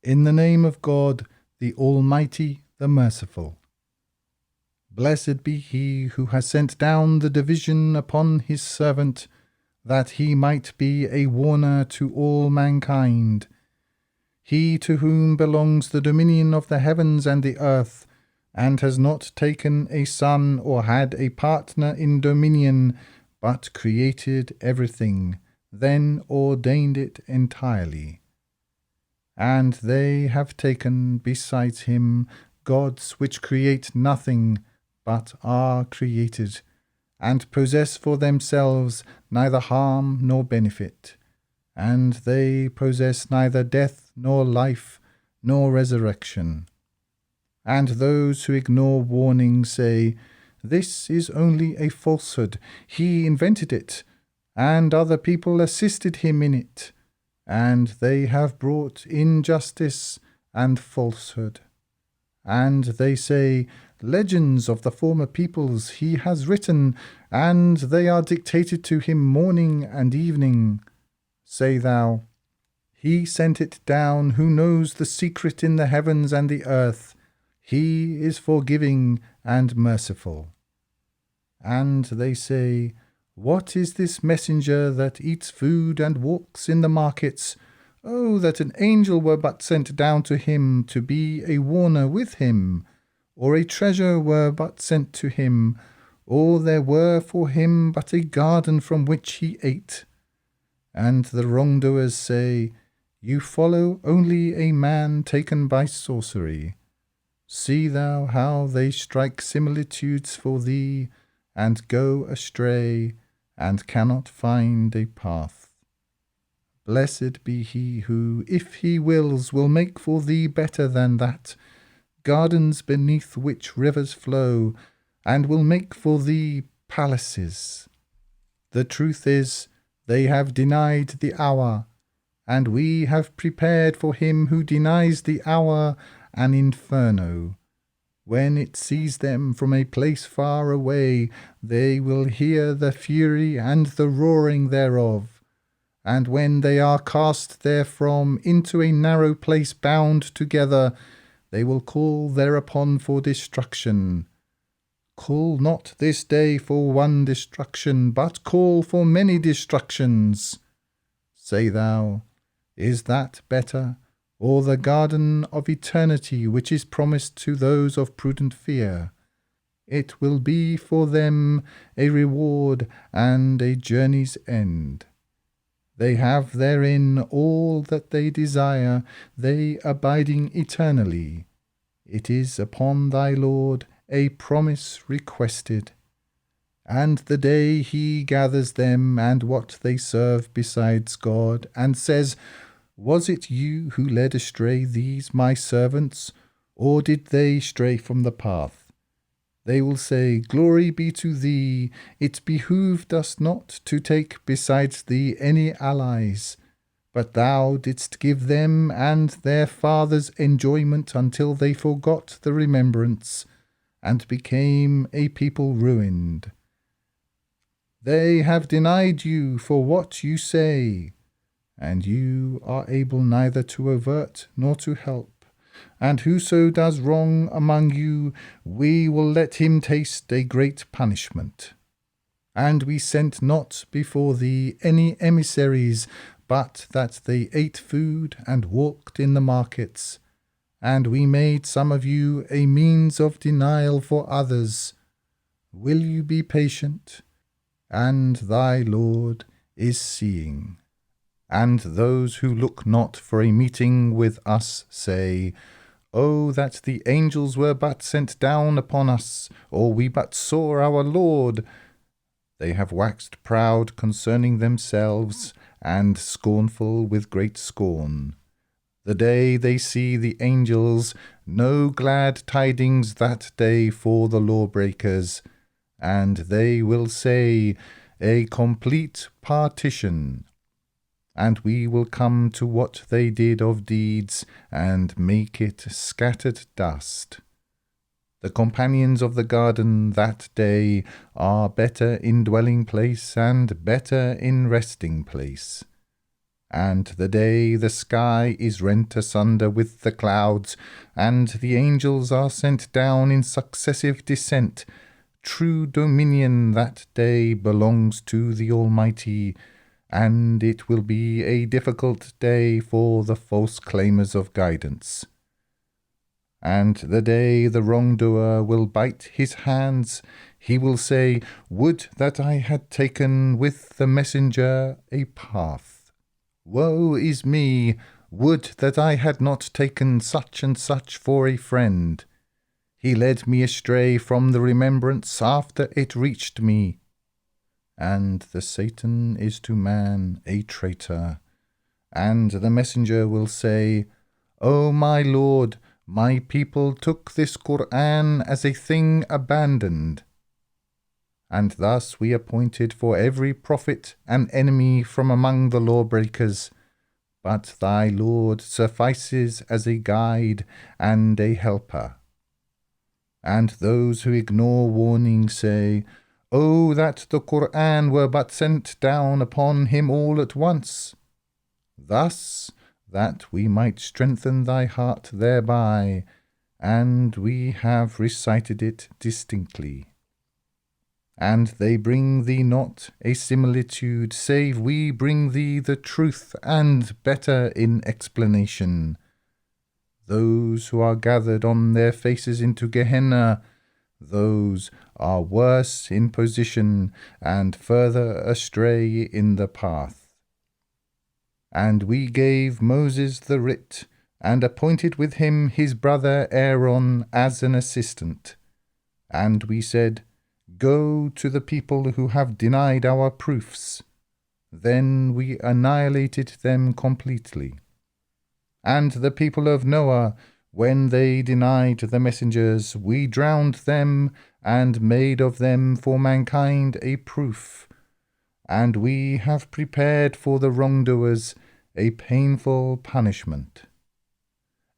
In the name of God, the Almighty, the Merciful. Blessed be he who has sent down the division upon his servant, that he might be a warner to all mankind. He to whom belongs the dominion of the heavens and the earth, and has not taken a son or had a partner in dominion, but created everything, then ordained it entirely. And they have taken besides him gods which create nothing, but are created, and possess for themselves neither harm nor benefit, and they possess neither death nor life nor resurrection. And those who ignore warning say, "This is only a falsehood, he invented it, and other people assisted him in it," and they have brought injustice and falsehood. And they say, "Legends of the former peoples he has written, and they are dictated to him morning and evening." Say thou, "He sent it down who knows the secret in the heavens and the earth. He is forgiving and merciful." And they say, "What is this messenger that eats food and walks in the markets? Oh, that an angel were but sent down to him to be a warner with him, or a treasure were but sent to him, or there were for him but a garden from which he ate." And the wrongdoers say, "You follow only a man taken by sorcery. See thou how they strike similitudes for thee, and go astray, and cannot find a path. Blessed be he who, if he wills, will make for thee better than that, gardens beneath which rivers flow, and will make for thee palaces. The truth is, they have denied the hour, and we have prepared for him who denies the hour an inferno. When it sees them from a place far away, they will hear the fury and the roaring thereof. And when they are cast therefrom into a narrow place bound together, they will call thereupon for destruction. Call not this day for one destruction, but call for many destructions. Say thou, is that better? Or the garden of eternity which is promised to those of prudent fear? It will be for them a reward and a journey's end. They have therein all that they desire, they abiding eternally. It is upon thy Lord a promise requested. And the day he gathers them and what they serve besides God, and says, "Was it you who led astray these my servants, or did they stray from the path?" They will say, "Glory be to thee, it behooved us not to take besides thee any allies, but thou didst give them and their fathers enjoyment until they forgot the remembrance, and became a people ruined. They have denied you for what you say, and you are able neither to avert nor to help. And whoso does wrong among you, we will let him taste a great punishment. And we sent not before thee any emissaries, but that they ate food and walked in the markets. And we made some of you a means of denial for others. Will you be patient? And thy Lord is seeing. And those who look not for a meeting with us say, "Oh, that the angels were but sent down upon us, or we but saw our Lord." They have waxed proud concerning themselves, and scornful with great scorn. The day they see the angels, no glad tidings that day for the lawbreakers, and they will say, "A complete partition." And we will come to what they did of deeds, and make it scattered dust. The companions of the garden that day are better in dwelling place and better in resting place. And the day the sky is rent asunder with the clouds, and the angels are sent down in successive descent, true dominion that day belongs to the Almighty, and it will be a difficult day for the false claimers of guidance. And the day the wrongdoer will bite his hands, he will say, "Would that I had taken with the messenger a path. Woe is me! Would that I had not taken such and such for a friend. He led me astray from the remembrance after it reached me." And the Satan is to man a traitor. And the messenger will say, "O my Lord, my people took this Qur'an as a thing abandoned." And thus we appointed for every prophet an enemy from among the lawbreakers, but thy Lord suffices as a guide and a helper. And those who ignore warning say, "Oh, that the Qur'an were but sent down upon him all at once, thus that we might strengthen thy heart thereby, and we have recited it distinctly. And they bring thee not a similitude, save we bring thee the truth, and better in explanation. Those who are gathered on their faces into Gehenna, those are worse in position and further astray in the path. And we gave Moses the writ, and appointed with him his brother Aaron as an assistant. And we said, "Go to the people who have denied our proofs." Then we annihilated them completely. And the people of Noah, when they denied the messengers, we drowned them and made of them for mankind a proof. And we have prepared for the wrongdoers a painful punishment.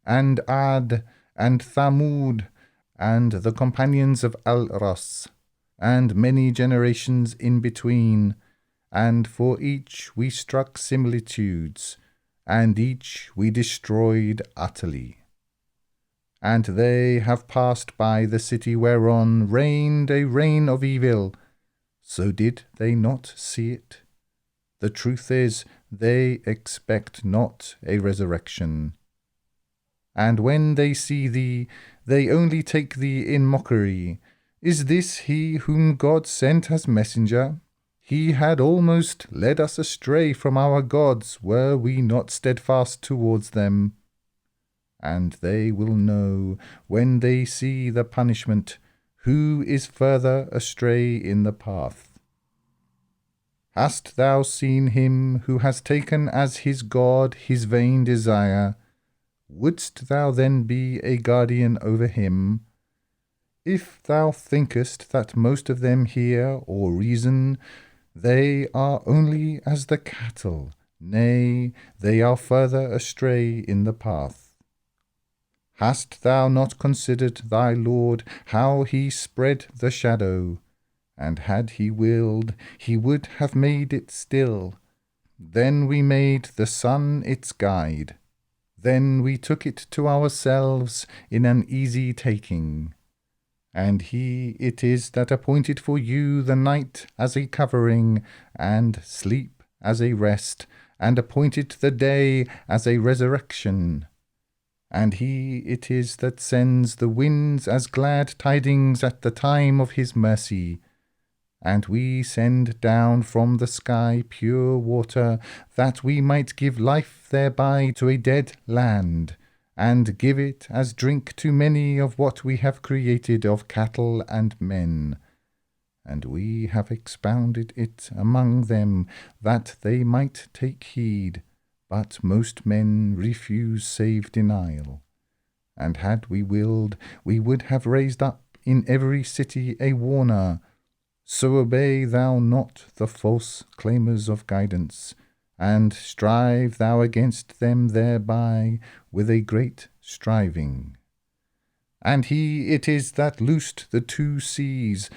And Ad and Thamud and the companions of Al-Ras, and many generations in between, and for each we struck similitudes, and each we destroyed utterly. And they have passed by the city whereon reigned a reign of evil, so did they not see it? The truth is, they expect not a resurrection. And when they see thee, they only take thee in mockery. Is this he whom God sent as messenger? He had almost led us astray from our gods, were we not steadfast towards them. And they will know, when they see the punishment, who is further astray in the path. Hast thou seen him who has taken as his God his vain desire? Wouldst thou then be a guardian over him? If thou thinkest that most of them hear or reason, they are only as the cattle, nay, they are further astray in the path. Hast thou not considered thy Lord, how he spread the shadow? And had he willed, he would have made it still. Then we made the sun its guide. Then we took it to ourselves in an easy taking. And he it is that appointed for you the night as a covering, and sleep as a rest, and appointed the day as a resurrection. And he it is that sends the winds as glad tidings at the time of his mercy. And we send down from the sky pure water, that we might give life thereby to a dead land, and give it as drink to many of what we have created of cattle and men. And we have expounded it among them, that they might take heed, but most men refuse save denial. And had we willed, we would have raised up in every city a warner. So obey thou not the false claimers of guidance, and strive thou against them thereby with a great striving. And he it is that loosed the two seas,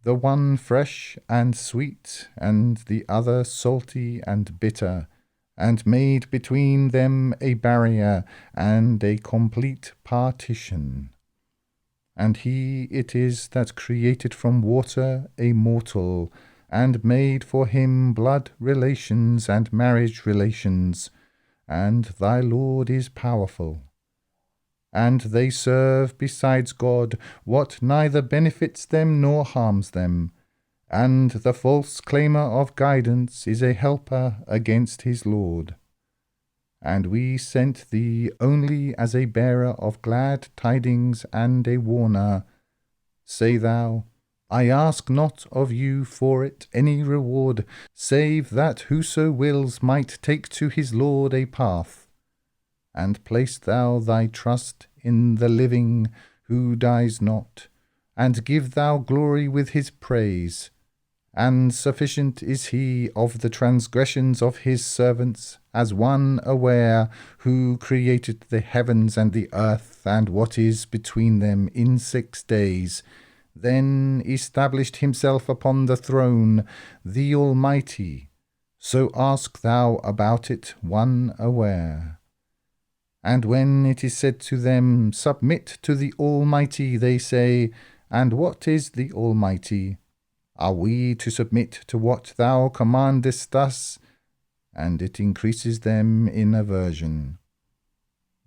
the one fresh and sweet, and the other salty and bitter, and made between them a barrier and a complete partition. And he it is that created from water a mortal, and made for him blood relations and marriage relations, and thy Lord is powerful. And they serve besides God what neither benefits them nor harms them, and the false claimer of guidance is a helper against his Lord. And we sent thee only as a bearer of glad tidings and a warner. Say thou, I ask not of you for it any reward, save that whoso wills might take to his Lord a path. And place thou thy trust in the living, who dies not, and give thou glory with his praise. And sufficient is he of the transgressions of his servants, as one aware, who created the heavens and the earth and what is between them in 6 days, then established himself upon the throne, the Almighty. So ask thou about it, one aware. And when it is said to them, Submit to the Almighty, they say, And what is the Almighty? Are we to submit to what thou commandest us? And it increases them in aversion.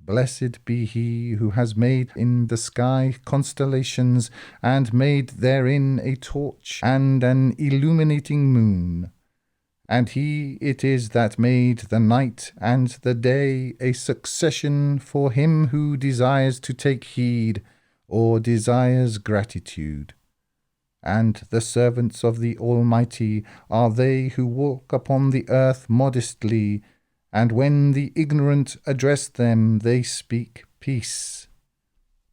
Blessed be he who has made in the sky constellations, and made therein a torch and an illuminating moon. And he it is that made the night and the day a succession for him who desires to take heed, or desires gratitude. And the servants of the Almighty are they who walk upon the earth modestly, and when the ignorant address them, they speak peace.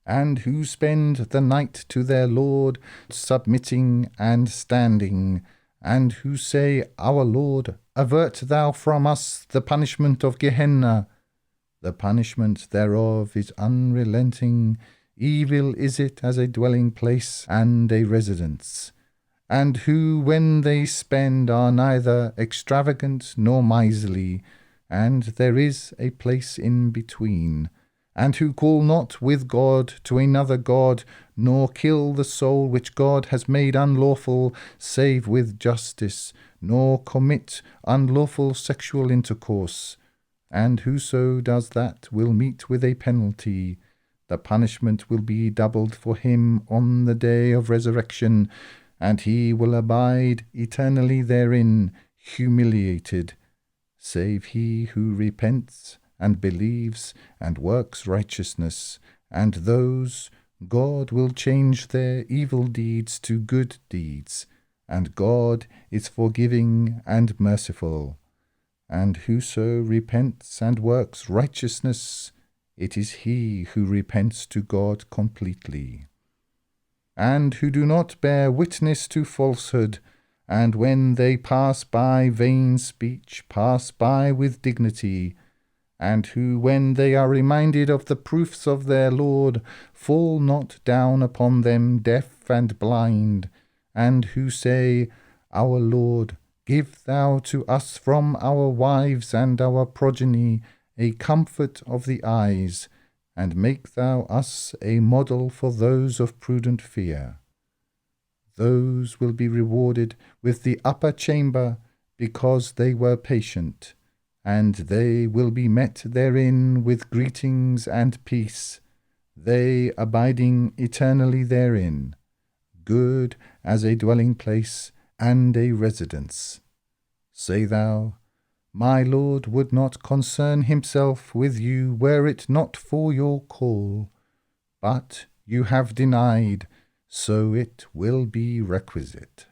And who spend the night to their Lord, submitting and standing, and who say, Our Lord, avert thou from us the punishment of Gehenna. The punishment thereof is unrelenting. Evil is it as a dwelling place and a residence. And who, when they spend, are neither extravagant nor miserly, and there is a place in between. And who call not with God to another God, nor kill the soul which God has made unlawful, save with justice, nor commit unlawful sexual intercourse. And whoso does that will meet with a penalty. The punishment will be doubled for him on the day of resurrection, and he will abide eternally therein, humiliated, save he who repents and believes and works righteousness, and those God will change their evil deeds to good deeds, and God is forgiving and merciful. And whoso repents and works righteousness, it is he who repents to God completely. And who do not bear witness to falsehood, and when they pass by vain speech, pass by with dignity, and who, when they are reminded of the proofs of their Lord, fall not down upon them deaf and blind, and who say, Our Lord, give thou to us from our wives and our progeny a comfort of the eyes, and make thou us a model for those of prudent fear. Those will be rewarded with the upper chamber, because they were patient, and they will be met therein with greetings and peace, they abiding eternally therein, good as a dwelling place and a residence. Say thou, My Lord would not concern himself with you were it not for your call, but you have denied, so it will be requisite.